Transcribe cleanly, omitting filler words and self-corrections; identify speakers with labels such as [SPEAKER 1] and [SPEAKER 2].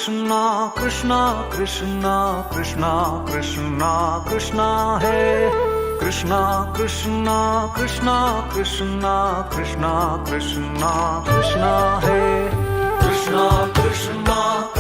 [SPEAKER 1] कृष्णा कृष्णा कृष्णा कृष्णा कृष्णा कृष्णा है कृष्णा कृष्णा कृष्णा कृष्णा कृष्णा कृष्णा कृष्णा है कृष्णा कृष्णा